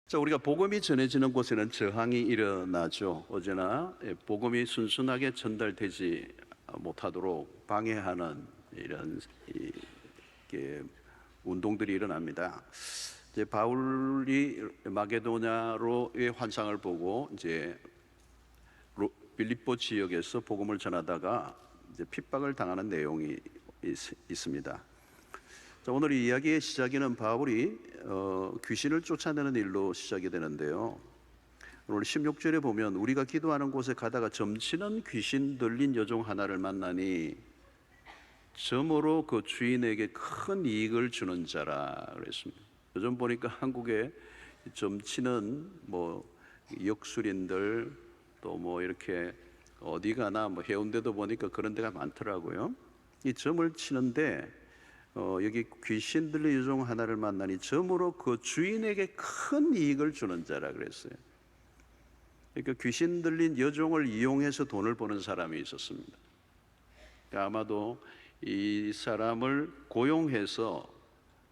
자, 우리가 복음이 전해지는 곳에는 저항이 일어나죠. 어제나 복음이 순순하게 전달되지 못하도록 방해하는 이런 이렇게 운동들이 일어납니다. 이제 바울이 마게도냐로의 환상을 보고 이제 빌립보 지역에서 복음을 전하다가 이제 핍박을 당하는 내용이 있습니다. 자, 오늘 이 이야기의 시작에는 바울이 귀신을 쫓아내는 일로 시작이 되는데요. 오늘 16절에 보면 우리가 기도하는 곳에 가다가 점치는 귀신 들린 여종 하나를 만나니 점으로 그 주인에게 큰 이익을 주는 자라 그랬습니다. 요즘 보니까 한국에 점치는 역술인들 또 이렇게 어디 가나 해운대도 보니까 그런 데가 많더라고요. 이 점을 치는데 여기 귀신 들린 여종 하나를 만나니 점으로 그 주인에게 큰 이익을 주는 자라 그랬어요. 그러니까 귀신 들린 여종을 이용해서 돈을 버는 사람이 있었습니다. 그러니까 아마도 이 사람을 고용해서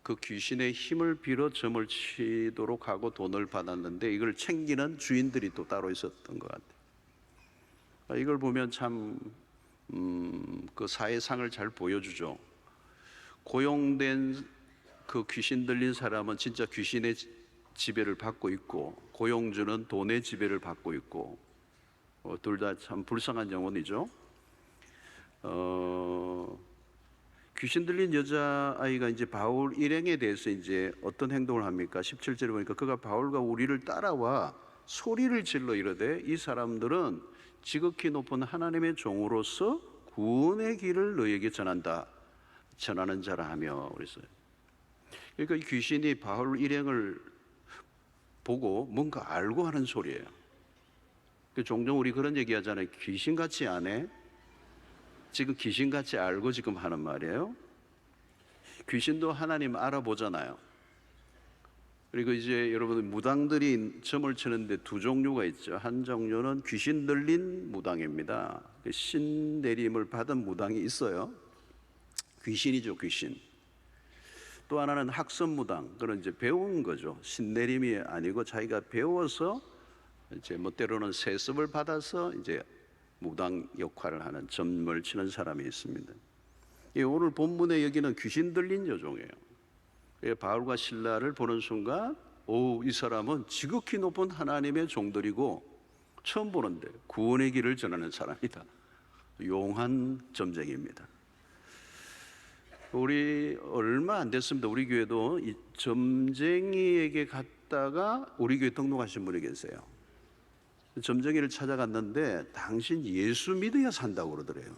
그 귀신의 힘을 빌어 점을 치도록 하고 돈을 받았는데 이걸 챙기는 주인들이 또 따로 있었던 것 같아요. 이걸 보면 참 그 사회상을 잘 보여주죠. 고용된 그 귀신 들린 사람은 진짜 귀신의 지배를 받고 있고 고용주는 돈의 지배를 받고 있고 둘 다 참 불쌍한 영혼이죠. 귀신 들린 여자아이가 이제 바울 일행에 대해서 이제 어떤 행동을 합니까? 17절에 보니까 그가 바울과 우리를 따라와 소리를 질러 이르되 이 사람들은 지극히 높은 하나님의 종으로서 구원의 길을 너희에게 전하는 자라 하며 그랬어요. 그러니까 이 귀신이 바울 일행을 보고 뭔가 알고 하는 소리예요. 종종 우리 그런 얘기 하잖아요. 귀신같이 안 해? 지금 귀신같이 알고 지금 하는 말이에요. 귀신도 하나님 알아보잖아요. 그리고 이제 여러분 무당들이 점을 치는데 두 종류가 있죠. 한 종류는 귀신 들린 무당입니다. 신내림을 받은 무당이 있어요. 귀신이죠, 귀신. 또 하나는 학선무당, 그런 이제 배운 거죠. 신내림이 아니고 자기가 배워서 이제 때로는 세습을 받아서 이제 무당 역할을 하는 점을 치는 사람이 있습니다. 오늘 본문에 여기는 귀신 들린 여종이에요. 바울과 실라를 보는 순간, 이 사람은 지극히 높은 하나님의 종들이고 처음 보는데 구원의 길을 전하는 사람이다. 용한 점쟁이입니다. 우리 얼마 안 됐습니다. 우리 교회도 이 점쟁이에게 갔다가 우리 교회 등록하신 분이 계세요. 점쟁이를 찾아갔는데 당신 예수 믿어야 산다고 그러더래요.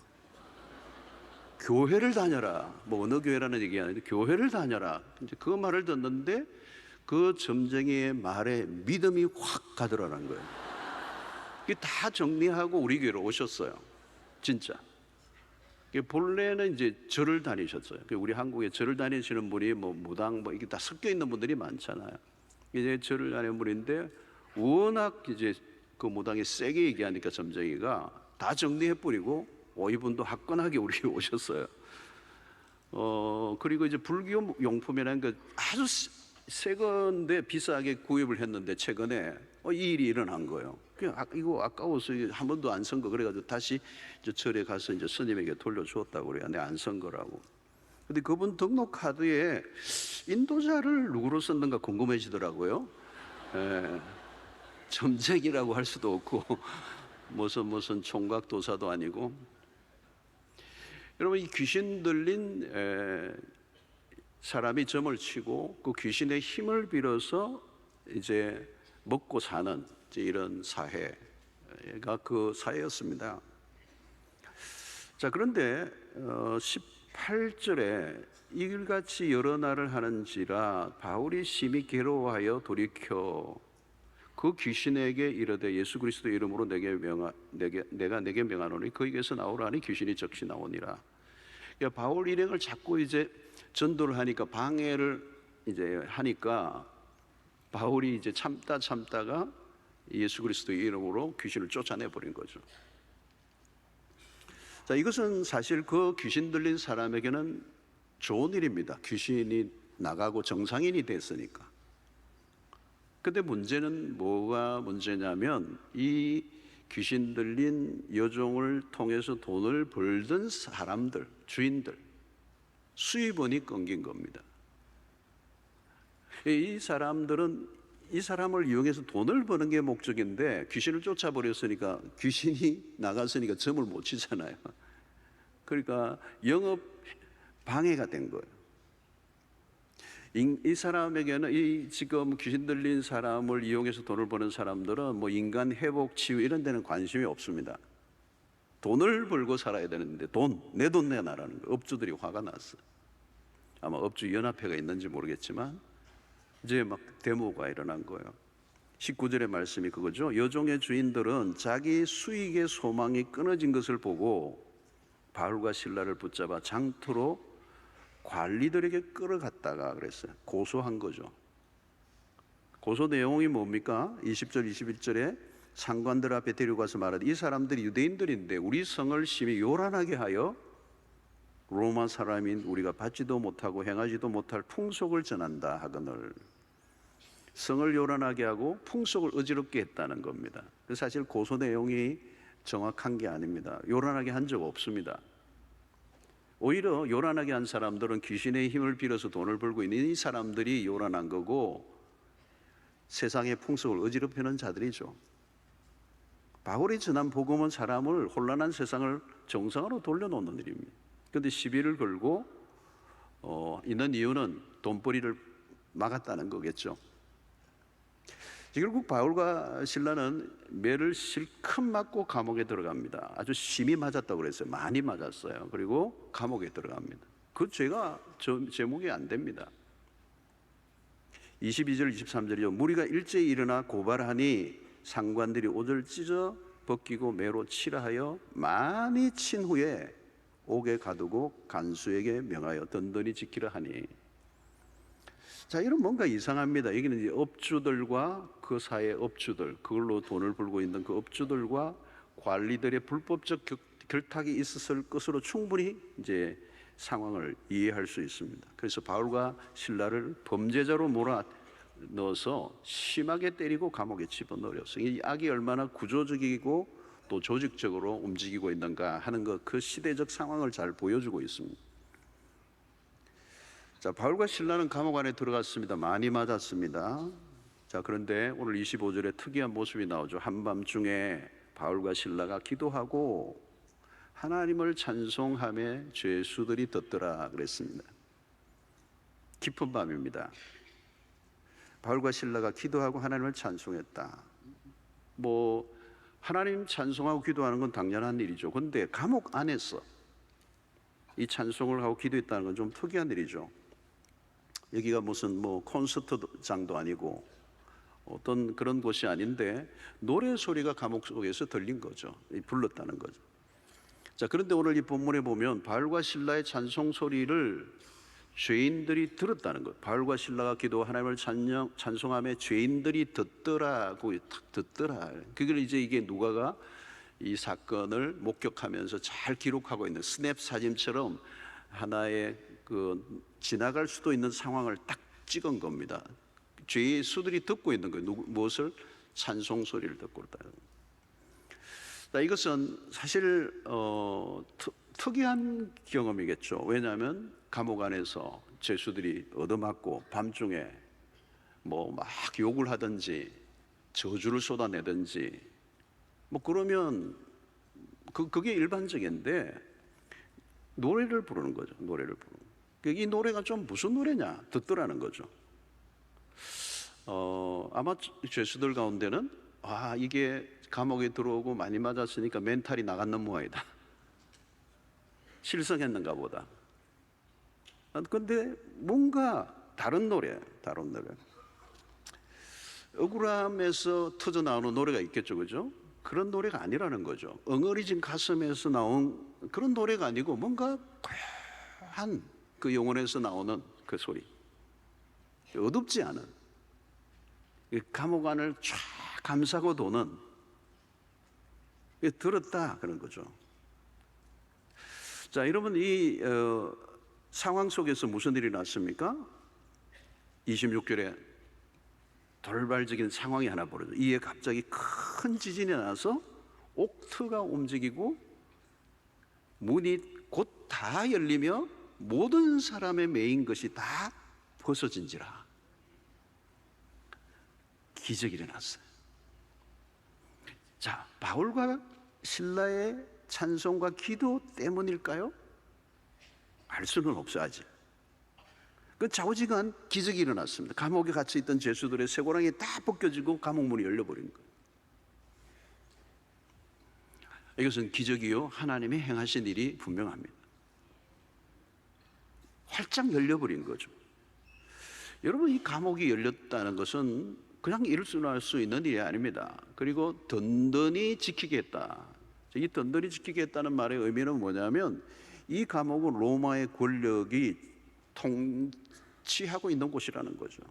교회를 다녀라. 어느 교회라는 얘기 아닌데 교회를 다녀라. 이제 그 말을 듣는데 그 점쟁이의 말에 믿음이 확 가더라는 거예요. 다 정리하고 우리 교회로 오셨어요. 진짜. 본래는 이제 절을 다니셨어요. 우리 한국에 절을 다니시는 분이 무당 이게 다 섞여 있는 분들이 많잖아요. 이제 절을 다니는 분인데 워낙 이제 그 무당이 세게 얘기하니까 점쟁이가 다 정리해 버리고 이분도 화끈하게 우리 오셨어요. 그리고 이제 불교 용품이라는 게 아주 새 건데 비싸게 구입을 했는데 최근에 이 일이 일어난 거예요. 이거 아까워서 한 번도 안 쓴 거 그래가지고 다시 저 절에 가서 이제 스님에게 돌려주었다고 그래요. 내가 안 쓴 거라고. 근데 그분 등록 카드에 인도자를 누구로 썼는가 궁금해지더라고요. 점쟁이라고 할 수도 없고 무슨 총각도사도 아니고. 여러분, 이 귀신 들린 사람이 점을 치고 그 귀신의 힘을 빌어서 이제 먹고 사는 이제 이런 사회가 그 사회였습니다. 자, 그런데 18절에 이같이 여러 날을 하는지라 바울이 심히 괴로워하여 돌이켜 그 귀신에게 이르되 예수 그리스도 이름으로 내가 내게 명하노니 그에게서 나오라니 귀신이 적시 나오니라. 그러니까 바울 일행을 자꾸 이제 전도를 하니까 방해를 이제 하니까 바울이 이제 참다가 예수 그리스도의 이름으로 귀신을 쫓아내 버린 거죠. 자, 이것은 사실 그 귀신 들린 사람에게는 좋은 일입니다. 귀신이 나가고 정상인이 됐으니까. 근데 문제는 뭐가 문제냐면 이 귀신 들린 여종을 통해서 돈을 벌던 사람들, 주인들, 수입원이 끊긴 겁니다. 이 사람들은 이 사람을 이용해서 돈을 버는 게 목적인데 귀신을 쫓아버렸으니까, 귀신이 나갔으니까 점을 못 치잖아요. 그러니까 영업 방해가 된 거예요. 이 사람에게는, 이 지금 귀신 들린 사람을 이용해서 돈을 버는 사람들은 뭐 인간 회복 치유 이런 데는 관심이 없습니다. 돈을 벌고 살아야 되는데 내 돈 내놔라는 거예요. 업주들이 화가 났어요. 아마 업주 연합회가 있는지 모르겠지만 이제 막 데모가 일어난 거예요. 19절의 말씀이 그거죠. 여종의 주인들은 자기 수익의 소망이 끊어진 것을 보고 바울과 실라를 붙잡아 장터로 관리들에게 끌어갔다가 그랬어요. 고소한 거죠. 고소 내용이 뭡니까? 20절 21절에 상관들 앞에 데리고 가서 말하되, 이 사람들이 유대인들인데 우리 성을 심히 요란하게 하여 로마 사람인 우리가 받지도 못하고 행하지도 못할 풍속을 전한다 하거늘. 성을 요란하게 하고 풍속을 어지럽게 했다는 겁니다. 사실 고소 내용이 정확한 게 아닙니다. 요란하게 한 적 없습니다. 오히려 요란하게 한 사람들은 귀신의 힘을 빌어서 돈을 벌고 있는 이 사람들이 요란한 거고, 세상의 풍속을 어지럽히는 자들이죠. 바울이 전한 복음은 사람을, 혼란한 세상을 정상으로 돌려놓는 일입니다. 그런데 시비를 걸고 있는 이유는 돈벌이를 막았다는 거겠죠. 결국 바울과 실라는 매를 실컷 맞고 감옥에 들어갑니다. 아주 심히 맞았다고 그랬어요. 많이 맞았어요. 그리고 감옥에 들어갑니다. 그 죄가 제목이 안 됩니다. 22절 23절이요. 무리가 일제히 일어나 고발하니 상관들이 옷을 찢어 벗기고 매로 치라 하여 많이 친 후에 옥에 가두고 간수에게 명하여 든든히 지키라 하니. 자, 이런 뭔가 이상합니다. 여기는 이제 업주들과 그 사이의 업주들, 그걸로 돈을 벌고 있는 그 업주들과 관리들의 불법적 결탁이 있었을 것으로 충분히 이제 상황을 이해할 수 있습니다. 그래서 바울과 실라를 범죄자로 몰아넣어서 심하게 때리고 감옥에 집어넣었어요. 이 악이 얼마나 구조적이고 또 조직적으로 움직이고 있는가 하는 그 시대적 상황을 잘 보여주고 있습니다. 자, 바울과 실라는 감옥 안에 들어갔습니다. 많이 맞았습니다. 자, 그런데 오늘 25절에 특이한 모습이 나오죠. 한밤중에 바울과 실라가 기도하고 하나님을 찬송하며 죄수들이 듣더라 그랬습니다. 깊은 밤입니다. 바울과 실라가 기도하고 하나님을 찬송했다. 뭐 하나님 찬송하고 기도하는 건 당연한 일이죠. 그런데 감옥 안에서 이 찬송을 하고 기도했다는 건 좀 특이한 일이죠. 여기가 무슨 뭐 콘서트장도 아니고 어떤 그런 곳이 아닌데 노래 소리가 감옥 속에서 들린 거죠. 불렀다는 거죠. 자, 그런데 오늘 이 본문에 보면 바울과 실라의 찬송 소리를 죄인들이 들었다는 것. 바울과 실라가 기도 하나님을 찬송하며 죄인들이 듣더라고, 듣더라. 그걸 이제 이게 누가가 이 사건을 목격하면서 잘 기록하고 있는 스냅 사진처럼 하나의 그 지나갈 수도 있는 상황을 딱 찍은 겁니다. 죄수들이 듣고 있는 거예요. 무엇을? 찬송 소리를 듣고 있다. 자, 이것은 사실 특이한 경험이겠죠. 왜냐하면 감옥 안에서 죄수들이 얻어맞고 밤중에 뭐 막 욕을 하든지 저주를 쏟아내든지 뭐 그러면 그게 일반적인데 노래를 부르는 거죠. 노래를 부르는. 이 노래가 좀 무슨 노래냐 듣더라는 거죠. 아마 죄수들 가운데는 이게 감옥에 들어오고 많이 맞았으니까 멘탈이 나갔는 모양이다. 실성했는가 보다. 근데 뭔가 다른 노래. 억울함에서 터져 나오는 노래가 있겠죠, 그죠? 그런 노래가 아니라는 거죠. 엉어리진 가슴에서 나온 그런 노래가 아니고 뭔가 고요한 그 영혼에서 나오는 그 소리. 어둡지 않은 감옥 안을 쫙 감싸고 도는, 들었다 그런 거죠. 자, 여러분 이 상황 속에서 무슨 일이 났습니까? 26절에 돌발적인 상황이 하나 벌어져. 이에 갑자기 큰 지진이 나서 옥터가 움직이고 문이 곧 다 열리며 모든 사람의 매인 것이 다 벗어진지라. 기적이 일어났어요. 자, 바울과 실라의 찬송과 기도 때문일까요? 알 수는 없어 아직. 그 좌우지간 기적이 일어났습니다. 감옥에 갇혀 있던 죄수들의 쇠고랑이 다 벗겨지고 감옥 문이 열려버린 거예요. 이것은 기적이요, 하나님이 행하신 일이 분명합니다. 활짝 열려버린 거죠. 여러분, 이 감옥이 열렸다는 것은 그냥 일어날 수 있는 일이 아닙니다. 그리고 든든히 지키겠다. 이 든든히 지키겠다는 말의 의미는 뭐냐면, 이 감옥은 로마의 권력이 통치하고 있는 곳이라는 거죠.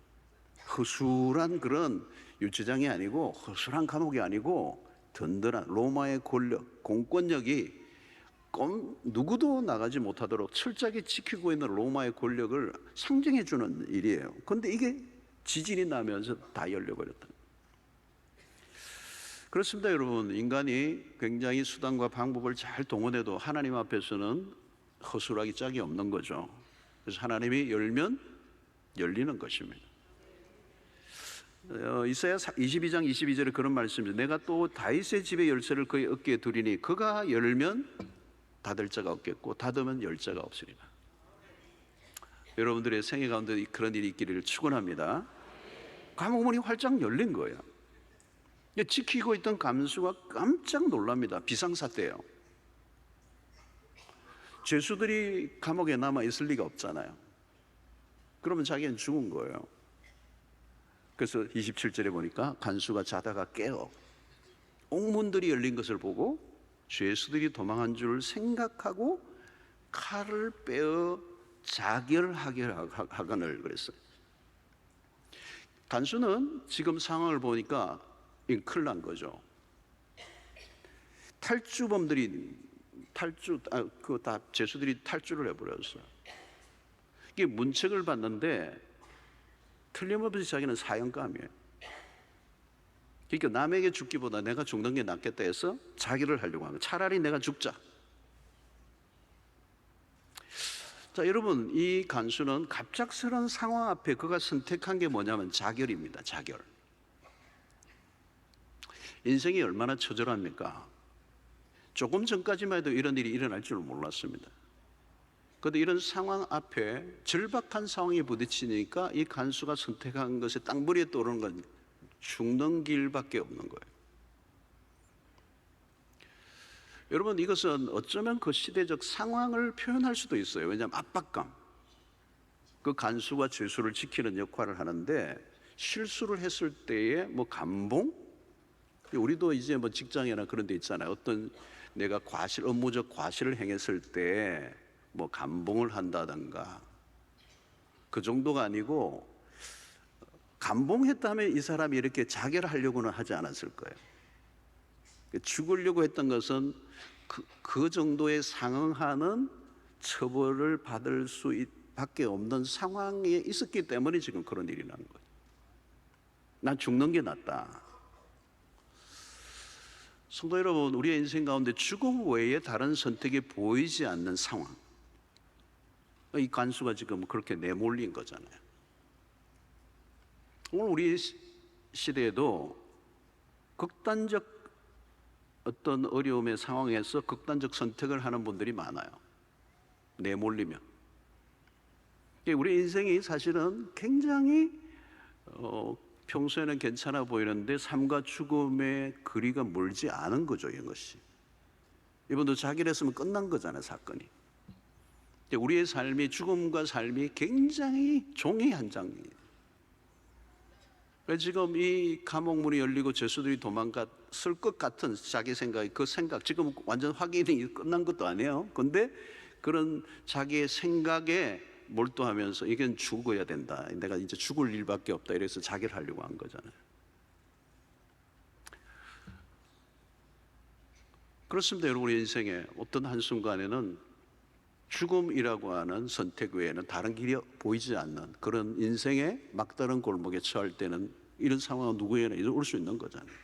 허술한 그런 유치장이 아니고, 허술한 감옥이 아니고 든든한 로마의 권력, 공권력이 누구도 나가지 못하도록 철저하게 지키고 있는 로마의 권력을 상징해 주는 일이에요. 그런데 이게 지진이 나면서 다 열려버렸다. 그렇습니다, 여러분. 인간이 굉장히 수단과 방법을 잘 동원해도 하나님 앞에서는 허술하기 짝이 없는 거죠. 그래서 하나님이 열면 열리는 것입니다. 이사야 22장 22절에 그런 말씀이죠. 내가 또 다윗의 집의 열쇠를 그의 어깨에 두리니 그가 열면 닫을 자가 없겠고 닫으면 열 자가 없으리라. 여러분들의 생애 가운데 그런 일이 있기를 축원합니다. 감옥 문이 활짝 열린 거예요. 지키고 있던 간수가 깜짝 놀랍니다. 비상사태예요. 죄수들이 감옥에 남아 있을 리가 없잖아요. 그러면 자기는 죽은 거예요. 그래서 27절에 보니까 간수가 자다가 깨어 옥문들이 열린 것을 보고 죄수들이 도망한 줄 생각하고 칼을 빼어 자결하거늘 그랬어요. 간수는 지금 상황을 보니까 큰일 난 거죠. 탈주범들이 다 죄수들이 탈주를 해버렸어요. 이게 문책을 받는데 틀림없이 자기는 사형감이에요. 그러니까 남에게 죽기보다 내가 죽는 게 낫겠다 해서 자기를 하려고 하는 거예요. 차라리 내가 죽자. 자, 여러분, 이 간수는 갑작스러운 상황 앞에 그가 선택한 게 뭐냐면 자결입니다. 자결. 인생이 얼마나 처절합니까? 조금 전까지만 해도 이런 일이 일어날 줄 몰랐습니다. 그런데 이런 상황 앞에 절박한 상황에 부딪히니까 이 간수가 선택한 것에 땅부리에 떠오르는 건 죽는 길밖에 없는 거예요. 여러분, 이것은 어쩌면 그 시대적 상황을 표현할 수도 있어요. 왜냐하면 압박감, 그 간수가 죄수를 지키는 역할을 하는데 실수를 했을 때의 감봉, 우리도 이제 직장이나 그런 데 있잖아요. 어떤 내가 업무적 과실을 행했을 때 감봉을 한다든가 그 정도가 아니고, 감봉했다면 이 사람이 이렇게 자결하려고는 하지 않았을 거예요. 죽으려고 했던 것은 그 정도에 상응하는 처벌을 받을 수밖에 없는 상황에 있었기 때문에 지금 그런 일이 나는 거예요. 난 죽는 게 낫다. 성도 여러분, 우리의 인생 가운데 죽음 외에 다른 선택이 보이지 않는 상황, 이 간수가 지금 그렇게 내몰린 거잖아요. 오늘 우리 시대에도 극단적 어떤 어려움의 상황에서 극단적 선택을 하는 분들이 많아요. 내몰리면. 우리 인생이 사실은 굉장히 평소에는 괜찮아 보이는데 삶과 죽음의 거리가 멀지 않은 거죠, 이것이. 이분도 자기를 했으면 끝난 거잖아요, 사건이. 우리의 삶이, 죽음과 삶이 굉장히 종이 한 장이에요. 지금 이 감옥 문이 열리고 죄수들이 도망갔을 것 같은 자기 생각이, 그 생각, 지금 완전 확인이 끝난 것도 아니에요. 그런데 그런 자기의 생각에 몰두하면서 이건 죽어야 된다, 내가 이제 죽을 일밖에 없다, 이래서 자기를 하려고 한 거잖아요. 그렇습니다. 여러분, 우리 인생에 어떤 한순간에는 죽음이라고 하는 선택 외에는 다른 길이 보이지 않는 그런 인생의 막다른 골목에 처할 때는 이런 상황은 누구에게나 올 수 있는 거잖아요.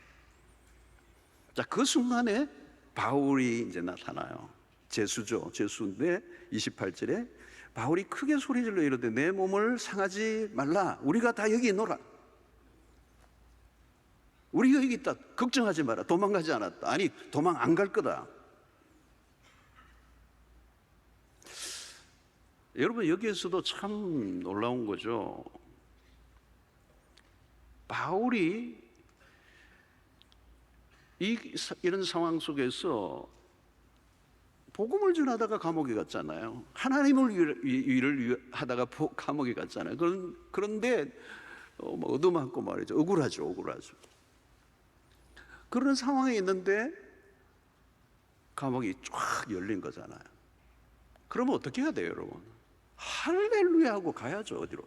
자, 그 순간에 바울이 이제 나타나요. 제수죠. 제수인데 28절에 바울이 크게 소리질러 이르되 내 몸을 상하지 말라. 우리가 다 여기 있노라. 우리가 여기 있다. 걱정하지 마라. 도망가지 않았다. 아니, 도망 안 갈 거다. 여러분, 여기에서도 참 놀라운 거죠. 바울이 이런 상황 속에서 복음을 전하다가 감옥에 갔잖아요. 하나님을 일을 하다가 감옥에 갔잖아요. 그런데 얻어맞고 말이죠. 억울하죠. 그런 상황에 있는데 감옥이 쫙 열린 거잖아요. 그러면 어떻게 해야 돼요, 여러분? 할렐루야 하고 가야죠. 어디로?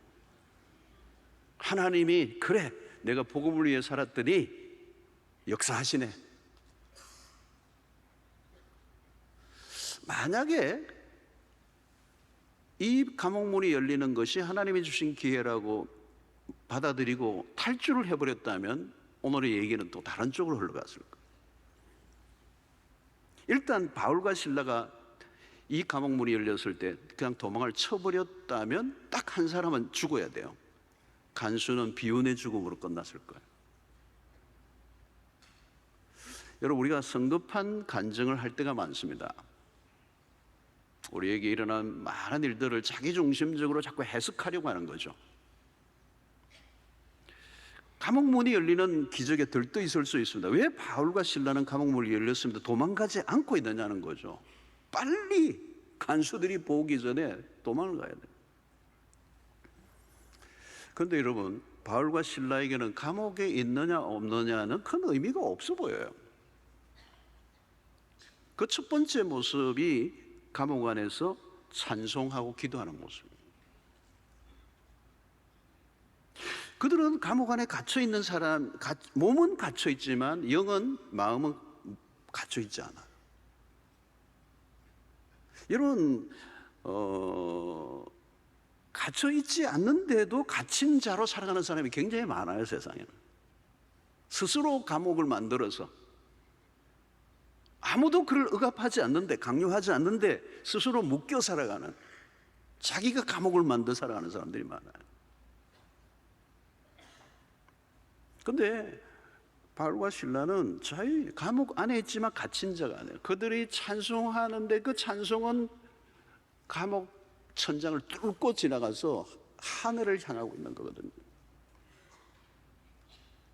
하나님이 그래, 내가 복음을 위해 살았더니 역사하시네. 만약에 이 감옥문이 열리는 것이 하나님이 주신 기회라고 받아들이고 탈주를 해버렸다면 오늘의 얘기는 또 다른 쪽으로 흘러갔을 거예요. 일단 바울과 실라가 이 감옥문이 열렸을 때 그냥 도망을 쳐버렸다면 딱 한 사람은 죽어야 돼요. 간수는 비운의 죽음으로 끝났을 거예요. 여러분, 우리가 성급한 간증을 할 때가 많습니다. 우리에게 일어난 많은 일들을 자기중심적으로 자꾸 해석하려고 하는 거죠. 감옥문이 열리는 기적에 들떠 있을 수 있습니다. 왜 바울과 실라는 감옥문이 열렸습니다. 도망가지 않고 있느냐는 거죠. 빨리 간수들이 보기 전에 도망을 가야 돼요. 그런데 여러분, 바울과 실라에게는 감옥에 있느냐 없느냐는 큰 의미가 없어 보여요. 그 첫 번째 모습이 감옥 안에서 찬송하고 기도하는 모습입니다. 그들은 감옥 안에 갇혀 있는 사람, 몸은 갇혀 있지만 영은, 마음은 갇혀 있지 않아요. 여러분, 갇혀 있지 않는데도 갇힌 자로 살아가는 사람이 굉장히 많아요, 세상에는. 스스로 감옥을 만들어서 아무도 그를 억압하지 않는데, 강요하지 않는데 스스로 묶여 살아가는, 자기가 감옥을 만들어 살아가는 사람들이 많아요. 그런데 바울과 실라는 자기 감옥 안에 있지만 갇힌 자가 아니에요. 그들이 찬송하는데 그 찬송은 감옥 천장을 뚫고 지나가서 하늘을 향하고 있는 거거든요.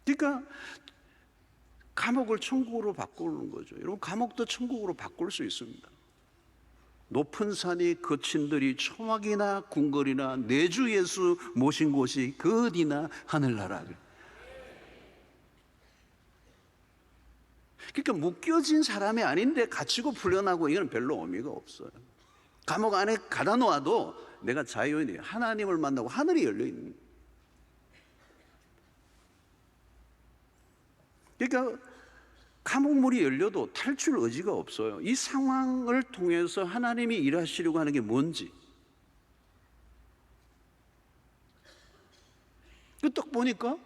그러니까 감옥을 천국으로 바꾸는 거죠. 여러분, 감옥도 천국으로 바꿀 수 있습니다. 높은 산이 거친 들이 초막이나 궁궐이나 내 주 예수 모신 곳이 그 어디나 하늘나라. 그러니까 묶여진 사람이 아닌데 갇히고 풀려나고 이건 별로 의미가 없어요. 감옥 안에 가다 놓아도 내가 자유인이에요. 하나님을 만나고 하늘이 열려 있는 거예요. 그러니까 감옥문이 열려도 탈출 의지가 없어요. 이 상황을 통해서 하나님이 일하시려고 하는 게 뭔지. 딱 보니까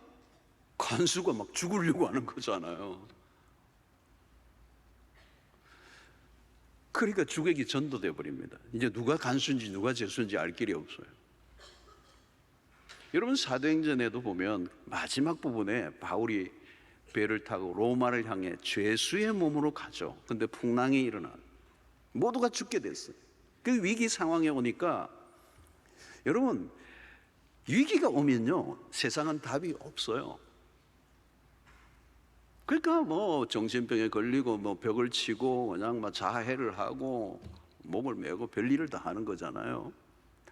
간수가 막 죽으려고 하는 거잖아요. 그러니까 주객이 전도돼 버립니다. 이제 누가 간수인지 누가 죄수인지 알 길이 없어요. 여러분, 사도행전에도 보면 마지막 부분에 바울이 배를 타고 로마를 향해 죄수의 몸으로 가죠. 근데 풍랑이 일어나 모두가 죽게 됐어요. 그 위기 상황에 오니까 여러분, 위기가 오면요 세상은 답이 없어요. 그러니까 뭐 정신병에 걸리고 뭐 벽을 치고 그냥 막 자해를 하고 몸을 메고 별일을 다 하는 거잖아요.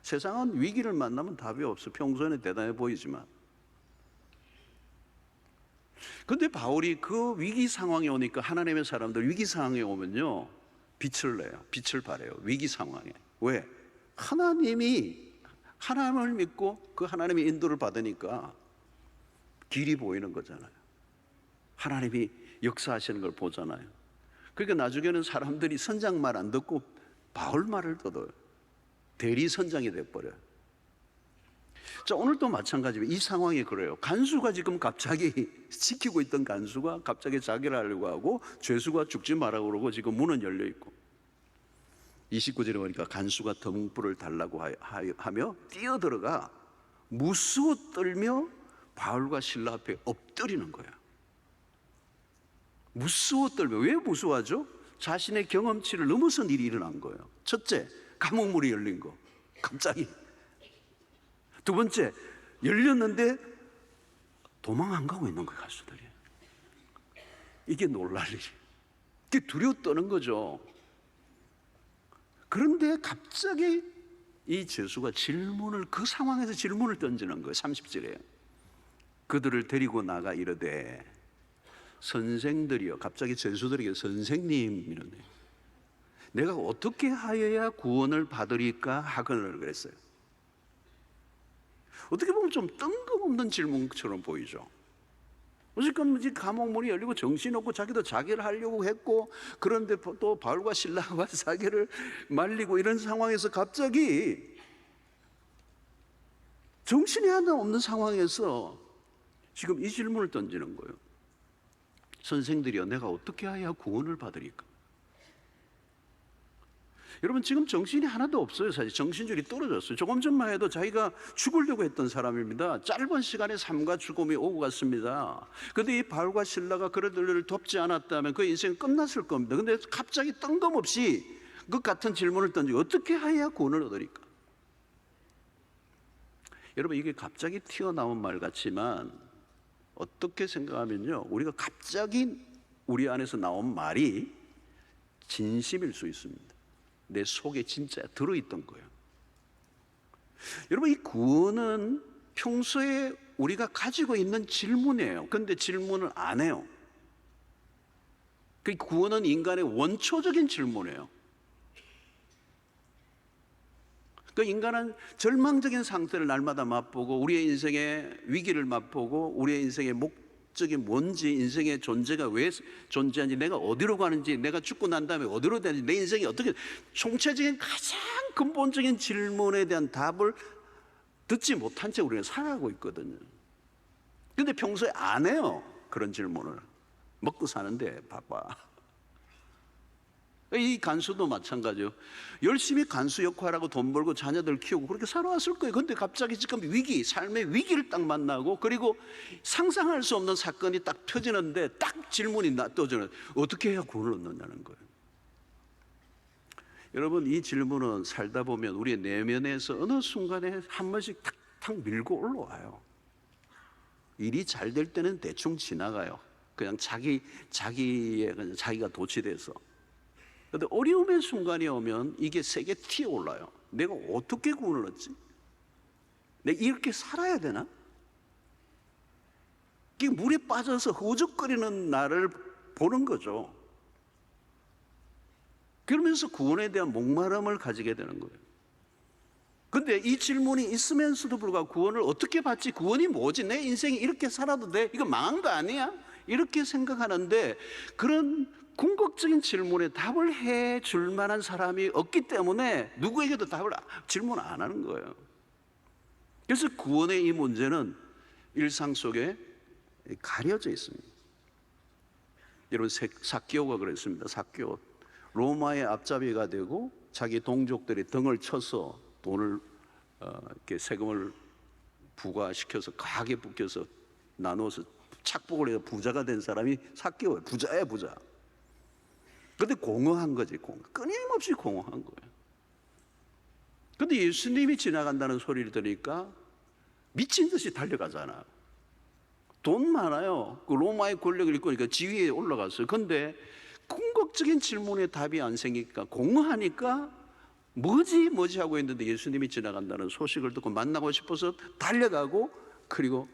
세상은 위기를 만나면 답이 없어. 평소에는 대단해 보이지만. 근데 바울이 그 위기 상황에 오니까, 하나님의 사람들 위기 상황에 오면요 빛을 내요. 빛을 발해요. 위기 상황에. 왜? 하나님을 믿고 그 하나님의 인도를 받으니까 길이 보이는 거잖아요. 하나님이 역사하시는 걸 보잖아요. 그러니까 나중에는 사람들이 선장 말 안 듣고 바울 말을 듣어요. 대리 선장이 돼버려요. 자, 오늘도 마찬가지입니다. 이 상황이 그래요. 간수가 지금 갑자기 지키고 있던 간수가 갑자기 자기를 하려고 하고 죄수가 죽지 말라고 그러고 지금 문은 열려 있고 29절에 보니까 간수가 등불을 달라고 하며 뛰어들어가 무수어 떨며 바울과 실라 앞에 엎드리는 거야. 무수어 떨며. 왜 무수하죠? 자신의 경험치를 넘어선 일이 일어난 거예요. 첫째, 감옥문이 열린 거 갑자기. 두 번째, 열렸는데 도망 안 가고 있는 거예요, 가수들이. 이게 놀랄 일이에요. 이게 두려워 떠는 거죠. 그런데 갑자기 이 죄수가 그 상황에서 질문을 던지는 거예요. 30절에 그들을 데리고 나가 이르되 선생들이여, 갑자기 죄수들에게 선생님 이러네. 내가 어떻게 하여야 구원을 받으리까 하거늘 그랬어요. 어떻게 보면 좀 뜬금없는 질문처럼 보이죠. 어쨌건 감옥문이 열리고 정신없고 자기도 자기를 하려고 했고, 그런데 또 바울과 실라가 자기를 말리고 이런 상황에서 갑자기 정신이 하나 없는 상황에서 지금 이 질문을 던지는 거예요. 선생들이여, 내가 어떻게 해야 구원을 받으리까? 여러분, 지금 정신이 하나도 없어요. 사실 정신줄이 떨어졌어요. 조금 전만 해도 자기가 죽으려고 했던 사람입니다. 짧은 시간에 삶과 죽음이 오고 갔습니다. 그런데 이 바울과 실라가 그들을 돕지 않았다면 그 인생은 끝났을 겁니다. 그런데 갑자기 뜬금없이 그 같은 질문을 던지고 어떻게 해야 구원을 얻으리까? 여러분, 이게 갑자기 튀어나온 말 같지만 어떻게 생각하면요, 우리가 갑자기 우리 안에서 나온 말이 진심일 수 있습니다. 내 속에 진짜 들어있던 거예요. 여러분, 이 구원은 평소에 우리가 가지고 있는 질문이에요. 그런데 질문을 안 해요. 그 구원은 인간의 원초적인 질문이에요. 그 인간은 절망적인 상태를 날마다 맛보고 우리의 인생의 위기를 맛보고 우리의 인생의 목적이 뭔지, 인생의 존재가 왜 존재하는지, 내가 어디로 가는지, 내가 죽고 난 다음에 어디로 되는지, 내 인생이 어떻게, 총체적인 가장 근본적인 질문에 대한 답을 듣지 못한 채 우리는 살아가고 있거든요. 그런데 평소에 안 해요, 그런 질문을. 먹고 사는데 바빠. 이 간수도 마찬가지요. 열심히 간수 역할하고 돈 벌고 자녀들 키우고 그렇게 살아왔을 거예요. 그런데 갑자기 지금 위기, 삶의 위기를 딱 만나고, 그리고 상상할 수 없는 사건이 딱 펴지는데 딱 질문이 떠지는, 어떻게 해야 구원을 얻느냐는 거예요. 여러분, 이 질문은 살다 보면 우리의 내면에서 어느 순간에 한 번씩 탁탁 밀고 올라와요. 일이 잘 될 때는 대충 지나가요. 그냥 자기가 도취돼서. 그런데 어려움의 순간이 오면 이게 세게 튀어올라요. 내가 어떻게 구원을 얻지? 내가 이렇게 살아야 되나? 이게 물에 빠져서 허우적거리는 나를 보는 거죠. 그러면서 구원에 대한 목마름을 가지게 되는 거예요. 그런데 이 질문이 있으면서도 불구하고 구원을 어떻게 받지? 구원이 뭐지? 내 인생이 이렇게 살아도 돼? 이거 망한 거 아니야? 이렇게 생각하는데, 그런 궁극적인 질문에 답을 해줄 만한 사람이 없기 때문에 누구에게도 질문 안 하는 거예요. 그래서 구원의 이 문제는 일상 속에 가려져 있습니다. 여러분, 삭개오가 그랬습니다. 삭개오, 로마의 앞잡이가 되고 자기 동족들이 등을 쳐서 돈을 이렇게 세금을 부과시켜서 가게 묶여서 나누어서 착복을 해서 부자가 된 사람이 삭개오예요. 부자예요, 부자. 그런데 공허한 거지, 끊임없이 공허한 거예요. 그런데 예수님이 지나간다는 소리를 들으니까 미친 듯이 달려가잖아요. 돈 많아요. 그 로마의 권력을 이끌으니까 지위에 올라갔어요. 그런데 궁극적인 질문에 답이 안 생기니까, 공허하니까 뭐지 하고 있는데 예수님이 지나간다는 소식을 듣고 만나고 싶어서 달려가고, 그리고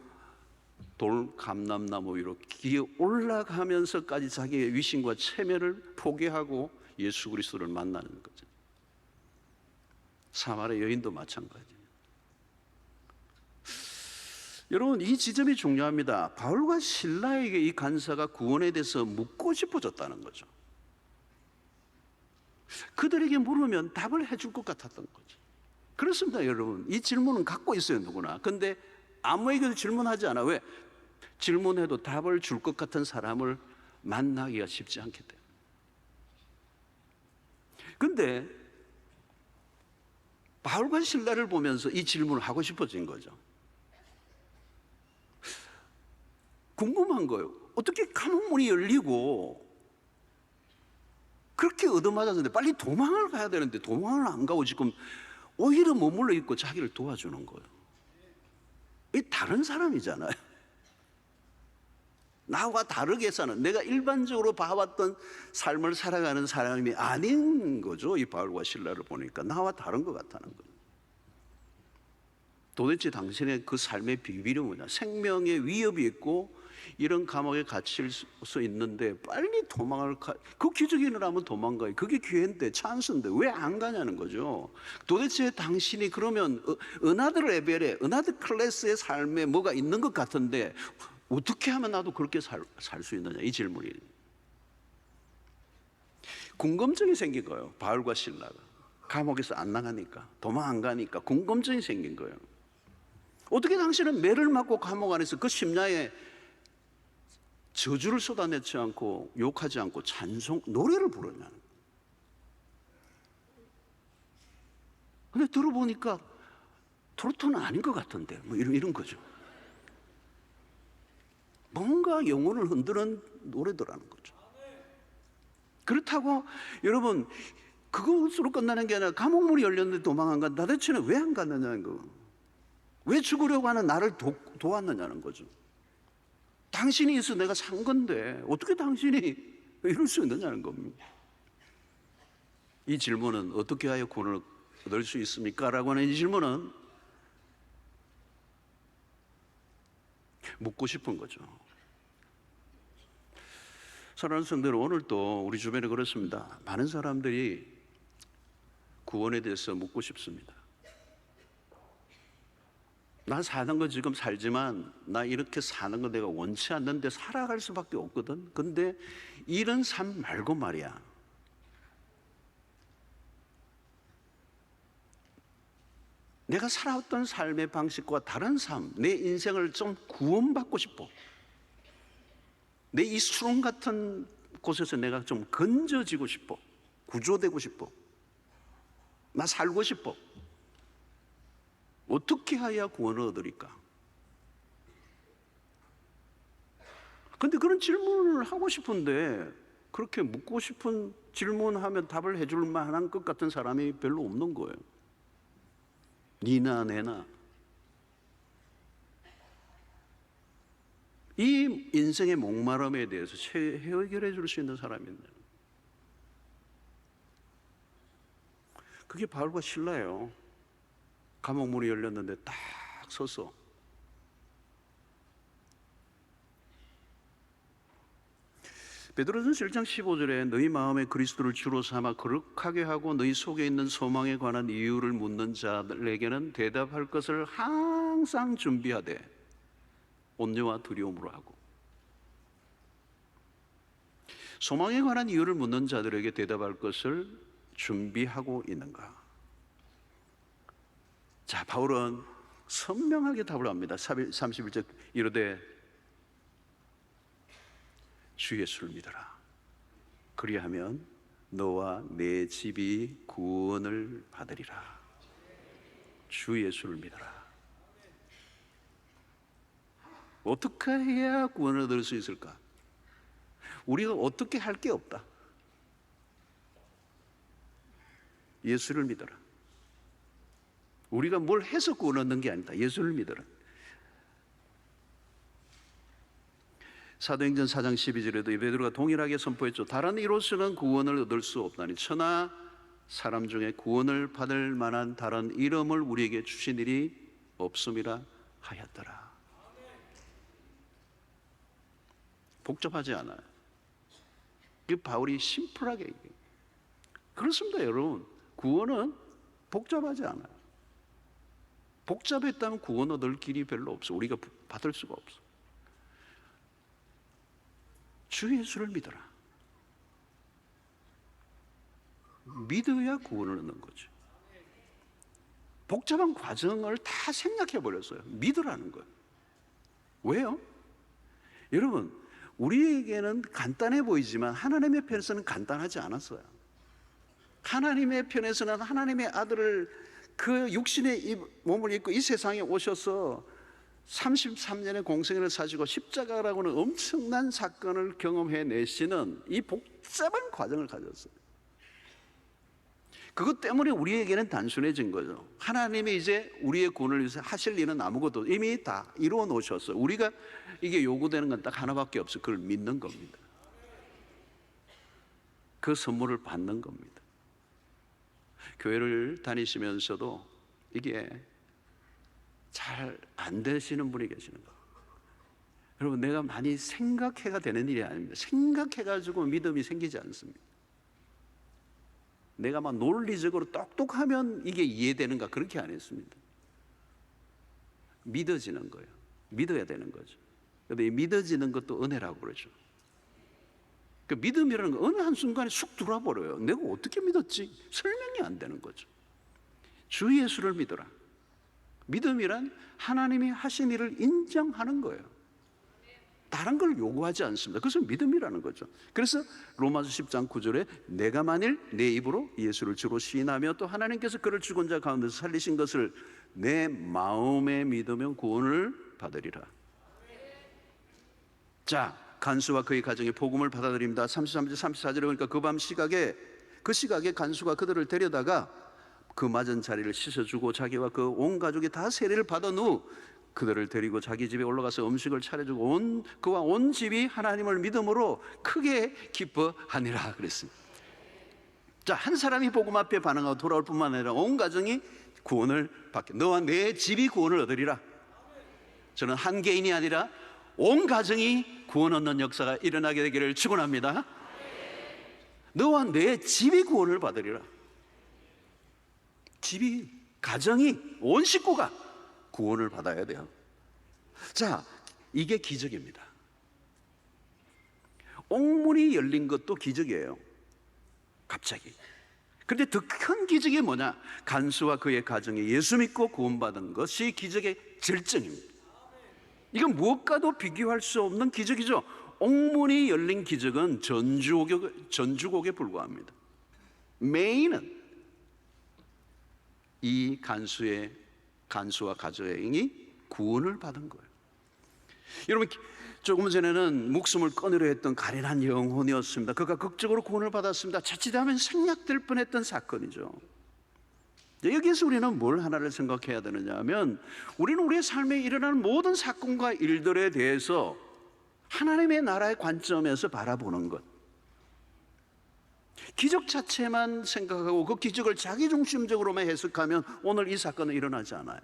돌 감람나무 위로 기어 올라가면서까지 자기의 위신과 체면을 포기하고 예수 그리스도를 만나는 거죠. 사마리아 여인도 마찬가지예요. 여러분, 이 지점이 중요합니다. 바울과 실라에게 이 간사가 구원에 대해서 묻고 싶어졌다는 거죠. 그들에게 물으면 답을 해줄 것 같았던 거죠. 그렇습니다, 여러분. 이 질문은 갖고 있어요, 누구나. 근데 아무에게도 질문하지 않아. 왜? 질문해도 답을 줄 것 같은 사람을 만나기가 쉽지 않기 때문에. 근데 바울과 실라를 보면서 이 질문을 하고 싶어진 거죠. 궁금한 거예요. 어떻게 감옥문이 열리고 그렇게 얻어맞았는데 빨리 도망을 가야 되는데 도망을 안 가고 지금 오히려 머물러 있고 자기를 도와주는 거예요. 이 다른 사람이잖아요. 나와 다르게 사는, 내가 일반적으로 봐왔던 삶을 살아가는 사람이 아닌 거죠. 이 바울과 실라를 보니까 나와 다른 것 같다는 거예요. 도대체 당신의 그 삶의 비밀이 뭐냐? 생명의 위협이 있고 이런 감옥에 갇힐 수 있는데 빨리 도망을 그 기적이 일어나면 도망가요. 그게 기회인데, 찬스인데 왜 안 가냐는 거죠. 도대체 당신이 그러면 은하드 레벨에, 은하드 클래스의 삶에 뭐가 있는 것 같은데 어떻게 하면 나도 그렇게 살 수 있느냐, 이 질문이. 궁금증이 생긴 거예요. 바울과 실라가 감옥에서 안 나가니까, 도망 안 가니까 궁금증이 생긴 거예요. 어떻게 당신은 매를 맞고 감옥 안에서 그 심야에 저주를 쏟아내지 않고 욕하지 않고 찬송 노래를 부르냐는. 근데 들어보니까 트로트는 아닌 것 같은데 뭐 이런 거죠. 뭔가 영혼을 흔드는 노래더라는 거죠. 그렇다고 여러분 그것으로 끝나는 게 아니라 감옥문이 열렸는데 도망 안 간다. 도대체는 왜 안 갔느냐는 거. 왜 죽으려고 하는 나를 도왔느냐는 거죠. 당신이 있어 내가 산 건데 어떻게 당신이 이럴 수 있느냐는 겁니다. 이 질문은 어떻게 하여 구원을 얻을 수 있습니까? 라고 하는 이 질문은 묻고 싶은 거죠. 사랑하는 성도들, 오늘도 우리 주변에 그렇습니다. 많은 사람들이 구원에 대해서 묻고 싶습니다. 나 사는 거 지금 살지만 나 이렇게 사는 거 내가 원치 않는데 살아갈 수밖에 없거든. 근데 이런 삶 말고 말이야, 내가 살아왔던 삶의 방식과 다른 삶, 내 인생을 좀 구원받고 싶어. 내 이 수렁 같은 곳에서 내가 좀 건져지고 싶어. 구조되고 싶어. 나 살고 싶어. 어떻게 해야 구원을 얻으리까? 근데 그런 질문을 하고 싶은데 그렇게 묻고 싶은 질문하면 답을 해줄 만한 것 같은 사람이 별로 없는 거예요. 니나 내나. 이 인생의 목마름에 대해서 해결해 줄 수 있는 사람이 있나요? 그게 바울과 실라예요. 감옥문이 열렸는데 딱 서서 베드로전서 1장 15절에 너희 마음에 그리스도를 주로 삼아 거룩하게 하고 너희 속에 있는 소망에 관한 이유를 묻는 자들에게는 대답할 것을 항상 준비하되 온유와 두려움으로 하고. 소망에 관한 이유를 묻는 자들에게 대답할 것을 준비하고 있는가? 자, 바울은 선명하게 답을 합니다. 31절 이르되 주 예수를 믿어라. 그리하면 너와 내 집이 구원을 받으리라. 주 예수를 믿어라. 어떻게 해야 구원을 얻을 수 있을까? 우리가 어떻게 할 게 없다. 예수를 믿어라. 우리가 뭘 해서 구원 얻는 게 아니다. 예수를 믿어라. 사도행전 4장 12절에도 베드로가 동일하게 선포했죠. 다른 이로서는 구원을 얻을 수 없나니 천하 사람 중에 구원을 받을 만한 다른 이름을 우리에게 주신 일이 없음이라 하였더라. 복잡하지 않아요. 이 바울이 심플하게 얘기해요. 그렇습니다, 여러분. 구원은 복잡하지 않아요. 복잡했다면 구원 얻을 길이 별로 없어. 우리가 받을 수가 없어. 주 예수를 믿어라. 믿어야 구원을 얻는 거죠. 복잡한 과정을 다 생략해 버렸어요. 믿으라는 거예요. 왜요? 여러분, 우리에게는 간단해 보이지만 하나님의 편에서는 간단하지 않았어요. 하나님의 편에서는 하나님의 아들을 그 육신의 몸을 입고 이 세상에 오셔서 33년의 공생애를 사시고 십자가라고는 엄청난 사건을 경험해 내시는 이 복잡한 과정을 가졌어요. 그것 때문에 우리에게는 단순해진 거죠. 하나님이 이제 우리의 구원을 위해서 하실 일은 아무것도 이미 다 이루어 놓으셨어요. 우리가 이게 요구되는 건 딱 하나밖에 없어요. 그걸 믿는 겁니다. 그 선물을 받는 겁니다. 교회를 다니시면서도 이게 잘 안 되시는 분이 계시는 거예요. 여러분, 내가 많이 생각해가 되는 일이 아닙니다. 생각해가지고 믿음이 생기지 않습니다. 내가 막 논리적으로 똑똑하면 이게 이해되는가, 그렇게 안 했습니다. 믿어지는 거예요. 믿어야 되는 거죠. 그런데 이 믿어지는 것도 은혜라고 그러죠. 그 믿음이라는 건 어느 한순간에 쑥 들어와 버려요. 내가 어떻게 믿었지? 설명이 안 되는 거죠. 주 예수를 믿어라. 믿음이란 하나님이 하신 일을 인정하는 거예요. 다른 걸 요구하지 않습니다. 그래서 믿음이라는 거죠. 그래서 로마서 10장 9절에 내가 만일 내 입으로 예수를 주로 시인하며 또 하나님께서 그를 죽은 자 가운데서 살리신 것을 내 마음에 믿으면 구원을 받으리라. 자, 간수와 그의 가정이 복음을 받아들입니다. 33절 34절에 보니까 그 밤 시각에 간수가 그들을 데려다가 그 맞은 자리를 씻어주고 자기와 그 온 가족이 다 세례를 받은 후 그들을 데리고 자기 집에 올라가서 음식을 차려주고 그와 온 집이 하나님을 믿음으로 크게 기뻐하니라 그랬습니다. 자, 한 사람이 복음 앞에 반응하고 돌아올 뿐만 아니라 온 가정이 구원을 받게, 너와 내 집이 구원을 얻으리라. 저는 한 개인이 아니라 온 가정이 구원 얻는 역사가 일어나게 되기를 축원합니다. 너와 내 집이 구원을 받으리라. 집이, 가정이, 온 식구가 구원을 받아야 돼요. 자, 이게 기적입니다. 옥문이 열린 것도 기적이에요. 갑자기. 그런데 더 큰 기적이 뭐냐? 간수와 그의 가정이 예수 믿고 구원받은 것이 기적의 절정입니다. 이건 무엇과도 비교할 수 없는 기적이죠. 옥문이 열린 기적은 전주곡에 불과합니다. 메인은 이 간수와 가정이 구원을 받은 거예요. 여러분, 조금 전에는 목숨을 끊으려 했던 가련한 영혼이었습니다. 그가 극적으로 구원을 받았습니다. 자칫하면 생략될 뻔했던 사건이죠. 여기에서 우리는 뭘 하나를 생각해야 되느냐 하면, 우리는 우리의 삶에 일어나는 모든 사건과 일들에 대해서 하나님의 나라의 관점에서 바라보는 것, 기적 자체만 생각하고 그 기적을 자기중심적으로만 해석하면 오늘 이 사건은 일어나지 않아요.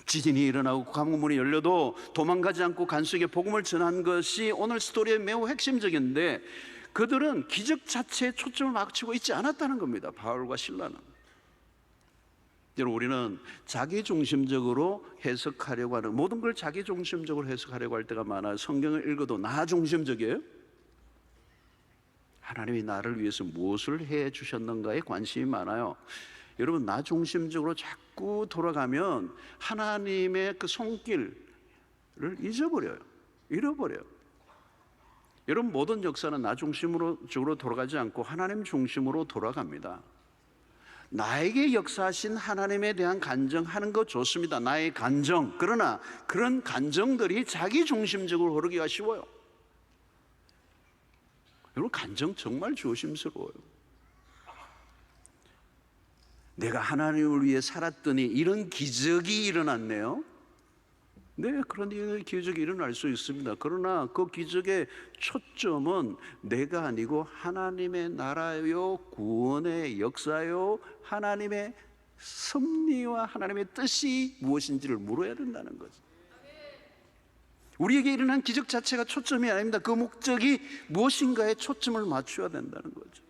지진이 일어나고 감문이 열려도 도망가지 않고 간수에게 복음을 전한 것이 오늘 스토리의 매우 핵심적인데, 그들은 기적 자체에 초점을 맞추고 있지 않았다는 겁니다. 바울과 실라는. 여러분, 우리는 자기중심적으로 해석하려고 하는, 모든 걸 자기중심적으로 해석하려고 할 때가 많아요. 성경을 읽어도 나 중심적이에요. 하나님이 나를 위해서 무엇을 해 주셨는가에 관심이 많아요. 여러분, 나 중심적으로 자꾸 돌아가면 하나님의 그 손길을 잃어버려요. 여러분, 모든 역사는 나 중심으로 돌아가지 않고 하나님 중심으로 돌아갑니다. 나에게 역사하신 하나님에 대한 간정하는 거 좋습니다. 나의 간정. 그러나 그런 간정들이 자기 중심적으로 흐르기가 쉬워요. 여러분, 간정 정말 조심스러워요. 내가 하나님을 위해 살았더니 이런 기적이 일어났네요. 네, 그런 기적이 일어날 수 있습니다. 그러나 그 기적의 초점은 내가 아니고 하나님의 나라요, 구원의 역사요, 하나님의 섭리와 하나님의 뜻이 무엇인지를 물어야 된다는 거죠. 우리에게 일어난 기적 자체가 초점이 아닙니다. 그 목적이 무엇인가에 초점을 맞춰야 된다는 거죠.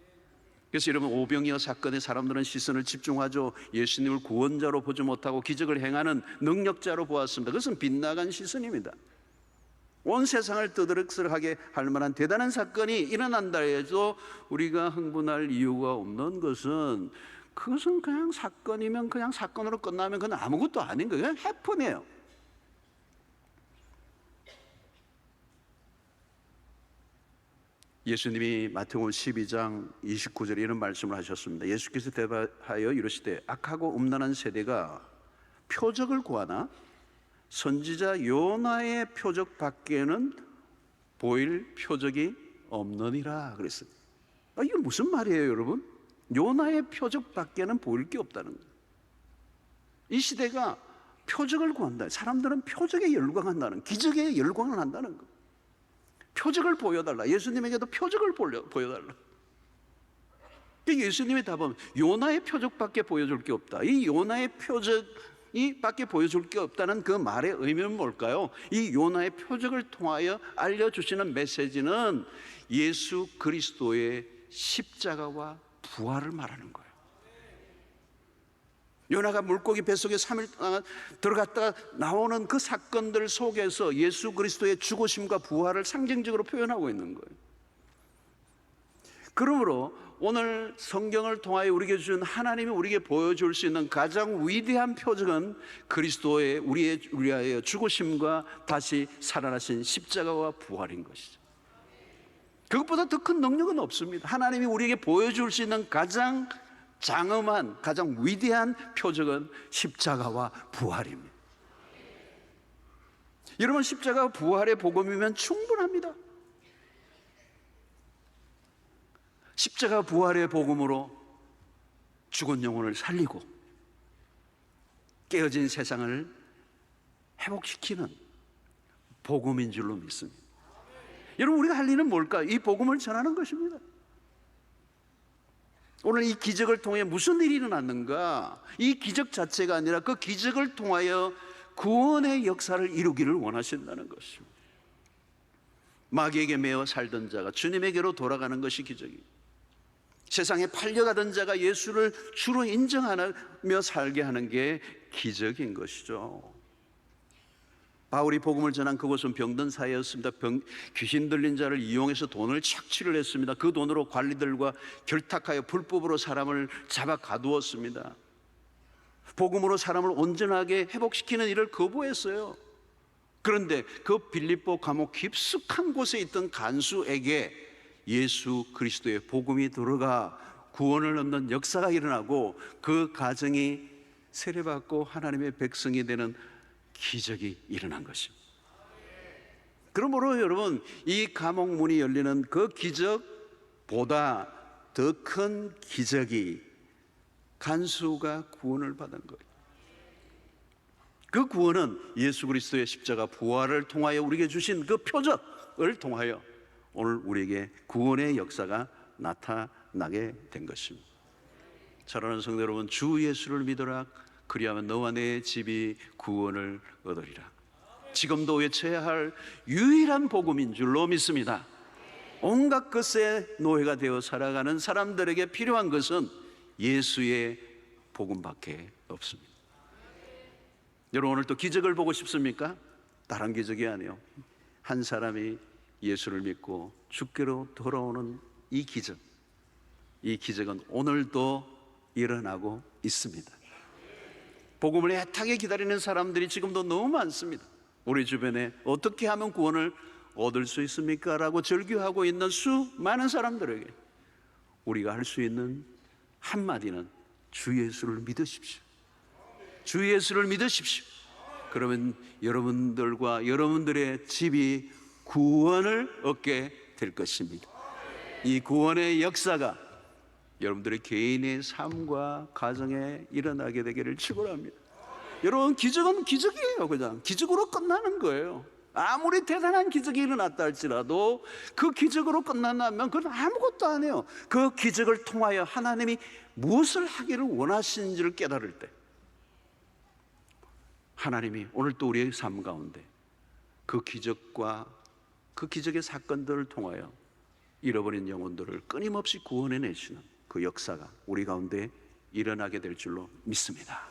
그래서 여러분, 오병이어 사건의 사람들은 시선을 집중하죠. 예수님을 구원자로 보지 못하고 기적을 행하는 능력자로 보았습니다. 그것은 빗나간 시선입니다. 온 세상을 떠들썩하게 할 만한 대단한 사건이 일어난다 해도 우리가 흥분할 이유가 없는 것은 그것은 그냥 사건이면 그냥 사건으로 끝나면 그건 아무것도 아닌 거예요. 그냥 해프네요. 예수님이 마태복음 12장 29절에 이런 말씀을 하셨습니다. 예수께서 대답하여 이르시되 악하고 음란한 세대가 표적을 구하나 선지자 요나의 표적 밖에는 보일 표적이 없느니라 그랬어요. 이게 무슨 말이에요, 여러분? 요나의 표적 밖에는 보일 게 없다는 거예요. 이 시대가 표적을 구한다. 사람들은 표적에 열광한다는, 기적에 열광을 한다는 거예요. 표적을 보여달라. 예수님에게도 표적을 보여달라. 예수님의 답은 요나의 표적밖에 보여줄 게 없다. 이 요나의 표적이 밖에 보여줄 게 없다는 그 말의 의미는 뭘까요? 이 요나의 표적을 통하여 알려주시는 메시지는 예수 그리스도의 십자가와 부활을 말하는 거예요. 요나가 물고기 뱃속에 3일 동안 들어갔다가 나오는 그 사건들 속에서 예수 그리스도의 죽으심과 부활을 상징적으로 표현하고 있는 거예요. 그러므로 오늘 성경을 통하여 우리에게 주신 하나님이 우리에게 보여줄 수 있는 가장 위대한 표적은 그리스도의 우리의 위하여 죽으심과 다시 살아나신 십자가와 부활인 것이죠. 그것보다 더 큰 능력은 없습니다. 하나님이 우리에게 보여줄 수 있는 가장 장엄한, 가장 위대한 표적은 십자가와 부활입니다. 여러분, 십자가와 부활의 복음이면 충분합니다. 십자가 부활의 복음으로 죽은 영혼을 살리고 깨어진 세상을 회복시키는 복음인 줄로 믿습니다. 여러분, 우리가 할 일은 뭘까? 이 복음을 전하는 것입니다. 오늘 이 기적을 통해 무슨 일이 일어났는가? 이 기적 자체가 아니라 그 기적을 통하여 구원의 역사를 이루기를 원하신다는 것입니다. 마귀에게 매어 살던 자가 주님에게로 돌아가는 것이 기적이에요. 세상에 팔려가던 자가 예수를 주로 인정하며 살게 하는 게 기적인 것이죠. 바울이 복음을 전한 그곳은 병든 사회였습니다. 귀신 들린 자를 이용해서 돈을 착취를 했습니다. 그 돈으로 관리들과 결탁하여 불법으로 사람을 잡아 가두었습니다. 복음으로 사람을 온전하게 회복시키는 일을 거부했어요. 그런데 그 빌립보 감옥 깊숙한 곳에 있던 간수에게 예수 그리스도의 복음이 들어가 구원을 얻는 역사가 일어나고 그 가정이 세례받고 하나님의 백성이 되는 기적이 일어난 것입니다. 그러므로 여러분, 이 감옥 문이 열리는 그 기적보다 더 큰 기적이 간수가 구원을 받은 거예요. 그 구원은 예수 그리스도의 십자가 부활을 통하여 우리에게 주신 그 표적을 통하여 오늘 우리에게 구원의 역사가 나타나게 된 것입니다. 사랑하는 성도 여러분, 주 예수를 믿어라. 그리하면 너와 내 집이 구원을 얻으리라. 지금도 외쳐야 할 유일한 복음인 줄로 믿습니다. 온갖 것에 노예가 되어 살아가는 사람들에게 필요한 것은 예수의 복음밖에 없습니다. 여러분, 오늘 또 기적을 보고 싶습니까? 다른 기적이 아니에요. 한 사람이 예수를 믿고 주께로 돌아오는 이 기적, 이 기적은 오늘도 일어나고 있습니다. 복음을 애타게 기다리는 사람들이 지금도 너무 많습니다. 우리 주변에 어떻게 하면 구원을 얻을 수 있습니까? 라고 절규하고 있는 수많은 사람들에게 우리가 할 수 있는 한마디는 주 예수를 믿으십시오. 주 예수를 믿으십시오. 그러면 여러분들과 여러분들의 집이 구원을 얻게 될 것입니다. 이 구원의 역사가 여러분들의 개인의 삶과 가정에 일어나게 되기를 축원합니다. 여러분, 기적은 기적이에요. 그냥 기적으로 끝나는 거예요. 아무리 대단한 기적이 일어났다 할지라도 그 기적으로 끝난다면 그건 아무것도 아니에요. 그 기적을 통하여 하나님이 무엇을 하기를 원하시는지를 깨달을 때 하나님이 오늘 또 우리의 삶 가운데 그 기적과 그 기적의 사건들을 통하여 잃어버린 영혼들을 끊임없이 구원해내시는 그 역사가 우리 가운데 일어나게 될 줄로 믿습니다.